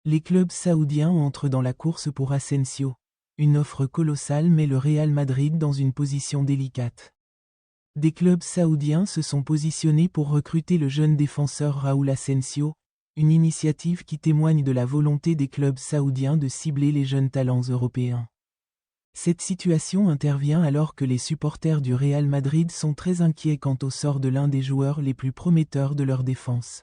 Les clubs saoudiens entrent dans la course pour Asensio. Une offre colossale met le Real Madrid dans une position délicate. Des clubs saoudiens se sont positionnés pour recruter le jeune défenseur Raúl Asensio, une initiative qui témoigne de la volonté des clubs saoudiens de cibler les jeunes talents européens. Cette situation intervient alors que les supporters du Real Madrid sont très inquiets quant au sort de l'un des joueurs les plus prometteurs de leur défense.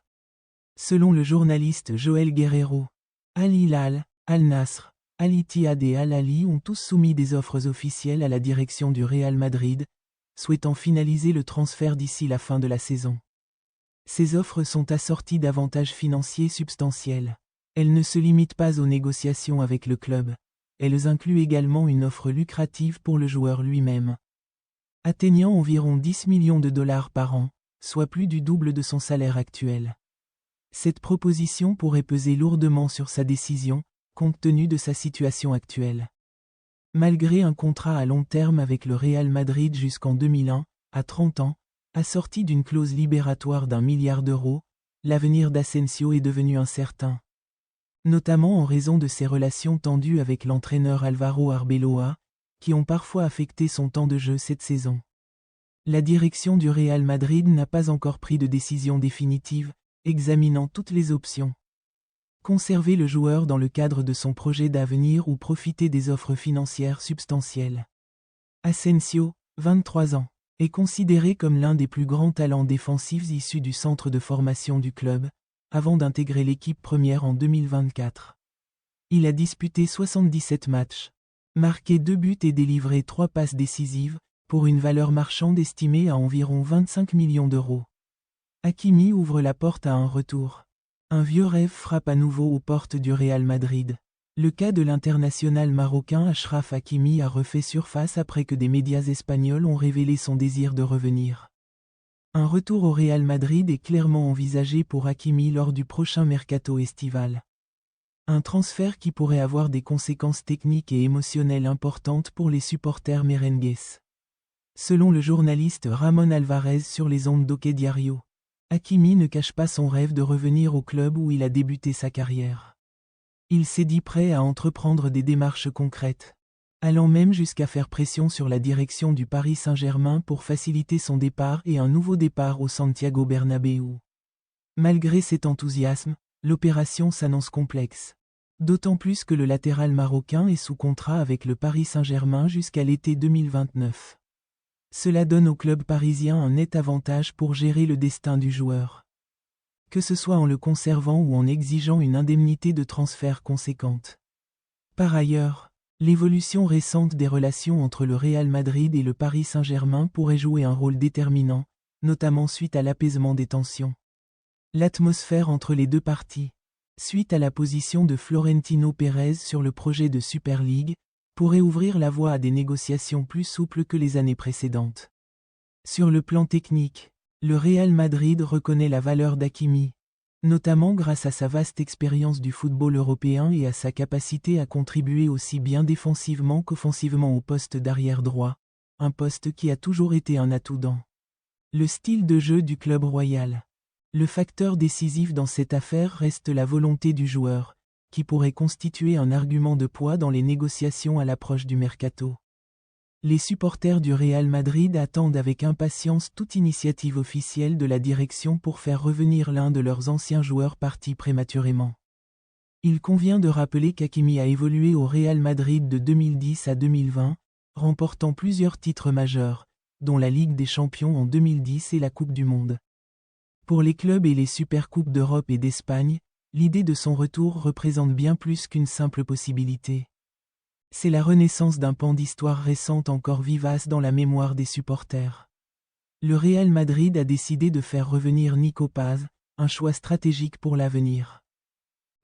Selon le journaliste Joel Guerrero, Al Hilal, Al Nasr, Al Ittihad et Al Ahly ont tous soumis des offres officielles à la direction du Real Madrid, souhaitant finaliser le transfert d'ici la fin de la saison. Ces offres sont assorties d'avantages financiers substantiels. Elles ne se limitent pas aux négociations avec le club. Elles incluent également une offre lucrative pour le joueur lui-même, atteignant environ 10 millions de dollars par an, soit plus du double de son salaire actuel. Cette proposition pourrait peser lourdement sur sa décision, compte tenu de sa situation actuelle. Malgré un contrat à long terme avec le Real Madrid jusqu'en 2001, à 30 ans, assorti d'une clause libératoire d'1 milliard d'euros, l'avenir d'Asensio est devenu incertain. Notamment en raison de ses relations tendues avec l'entraîneur Álvaro Arbeloa, qui ont parfois affecté son temps de jeu cette saison. La direction du Real Madrid n'a pas encore pris de décision définitive, examinant toutes les options. Conserver le joueur dans le cadre de son projet d'avenir ou profiter des offres financières substantielles. Asensio, 23 ans, est considéré comme l'un des plus grands talents défensifs issus du centre de formation du club, avant d'intégrer l'équipe première en 2024. Il a disputé 77 matchs, marqué 2 buts et délivré 3 passes décisives, pour une valeur marchande estimée à environ 25 millions d'euros. Hakimi ouvre la porte à un retour. Un vieux rêve frappe à nouveau aux portes du Real Madrid. Le cas de l'international marocain Achraf Hakimi a refait surface après que des médias espagnols ont révélé son désir de revenir. Un retour au Real Madrid est clairement envisagé pour Hakimi lors du prochain mercato estival. Un transfert qui pourrait avoir des conséquences techniques et émotionnelles importantes pour les supporters merengues. Selon le journaliste Ramon Alvarez sur les ondes d'Ok Diario, Hakimi ne cache pas son rêve de revenir au club où il a débuté sa carrière. Il s'est dit prêt à entreprendre des démarches concrètes, allant même jusqu'à faire pression sur la direction du Paris Saint-Germain pour faciliter son départ et un nouveau départ au Santiago Bernabéu. Malgré cet enthousiasme, l'opération s'annonce complexe. D'autant plus que le latéral marocain est sous contrat avec le Paris Saint-Germain jusqu'à l'été 2029. Cela donne au club parisien un net avantage pour gérer le destin du joueur. Que ce soit en le conservant ou en exigeant une indemnité de transfert conséquente. Par ailleurs, l'évolution récente des relations entre le Real Madrid et le Paris Saint-Germain pourrait jouer un rôle déterminant, notamment suite à l'apaisement des tensions. L'atmosphère entre les deux parties, suite à la position de Florentino Pérez sur le projet de Super League, pourrait ouvrir la voie à des négociations plus souples que les années précédentes. Sur le plan technique, le Real Madrid reconnaît la valeur d'Hakimi, notamment grâce à sa vaste expérience du football européen et à sa capacité à contribuer aussi bien défensivement qu'offensivement au poste d'arrière droit, un poste qui a toujours été un atout dans le style de jeu du club royal. Le facteur décisif dans cette affaire reste la volonté du joueur, qui pourrait constituer un argument de poids dans les négociations à l'approche du mercato. Les supporters du Real Madrid attendent avec impatience toute initiative officielle de la direction pour faire revenir l'un de leurs anciens joueurs partis prématurément. Il convient de rappeler qu'Hakimi a évolué au Real Madrid de 2010 à 2020, remportant plusieurs titres majeurs, dont la Ligue des Champions en 2010 et la Coupe du Monde. Pour les clubs et les Supercoupes d'Europe et d'Espagne, l'idée de son retour représente bien plus qu'une simple possibilité. C'est la renaissance d'un pan d'histoire récente encore vivace dans la mémoire des supporters. Le Real Madrid a décidé de faire revenir Nico Paz, un choix stratégique pour l'avenir.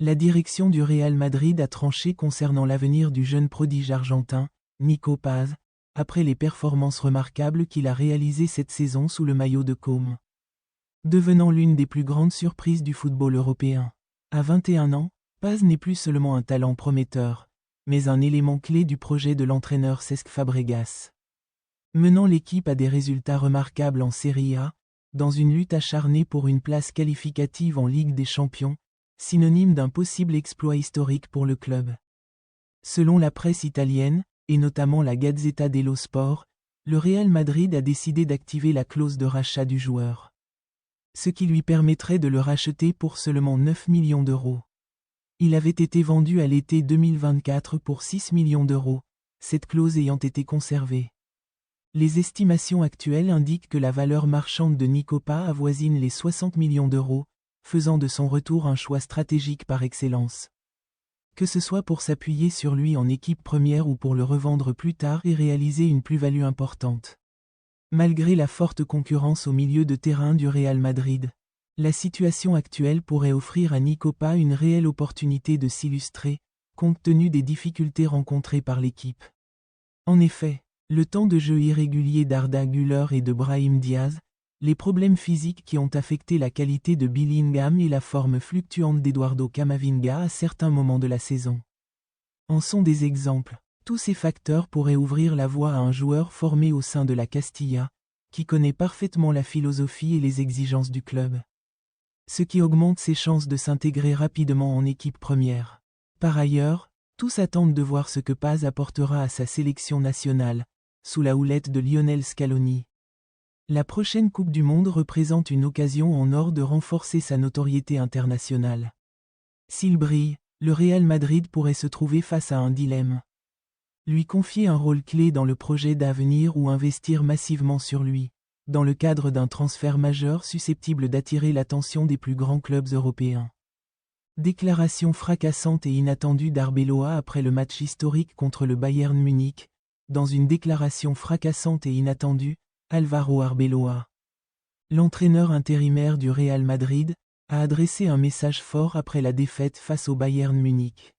La direction du Real Madrid a tranché concernant l'avenir du jeune prodige argentin, Nico Paz, après les performances remarquables qu'il a réalisées cette saison sous le maillot de Côme. Devenant l'une des plus grandes surprises du football européen. À 21 ans, Paz n'est plus seulement un talent prometteur, mais un élément clé du projet de l'entraîneur Cesc Fabregas. Menant l'équipe à des résultats remarquables en Serie A, dans une lutte acharnée pour une place qualificative en Ligue des Champions, synonyme d'un possible exploit historique pour le club. Selon la presse italienne, et notamment la Gazzetta dello Sport, le Real Madrid a décidé d'activer la clause de rachat du joueur. Ce qui lui permettrait de le racheter pour seulement 9 millions d'euros. Il avait été vendu à l'été 2024 pour 6 millions d'euros, cette clause ayant été conservée. Les estimations actuelles indiquent que la valeur marchande de Nicopa avoisine les 60 millions d'euros, faisant de son retour un choix stratégique par excellence. Que ce soit pour s'appuyer sur lui en équipe première ou pour le revendre plus tard et réaliser une plus-value importante. Malgré la forte concurrence au milieu de terrain du Real Madrid, la situation actuelle pourrait offrir à Nicopa une réelle opportunité de s'illustrer, compte tenu des difficultés rencontrées par l'équipe. En effet, le temps de jeu irrégulier d'Arda Güler et de Brahim Diaz, les problèmes physiques qui ont affecté la qualité de Bellingham et la forme fluctuante d'Eduardo Camavinga à certains moments de la saison en sont des exemples. Tous ces facteurs pourraient ouvrir la voie à un joueur formé au sein de la Castilla, qui connaît parfaitement la philosophie et les exigences du club. Ce qui augmente ses chances de s'intégrer rapidement en équipe première. Par ailleurs, tous attendent de voir ce que Paz apportera à sa sélection nationale, sous la houlette de Lionel Scaloni. La prochaine Coupe du Monde représente une occasion en or de renforcer sa notoriété internationale. S'il brille, le Real Madrid pourrait se trouver face à un dilemme. Lui confier un rôle clé dans le projet d'avenir ou investir massivement sur lui, dans le cadre d'un transfert majeur susceptible d'attirer l'attention des plus grands clubs européens. Déclaration fracassante et inattendue d'Arbeloa après le match historique contre le Bayern Munich. Dans une déclaration fracassante et inattendue, Álvaro Arbeloa, l'entraîneur intérimaire du Real Madrid, a adressé un message fort après la défaite face au Bayern Munich.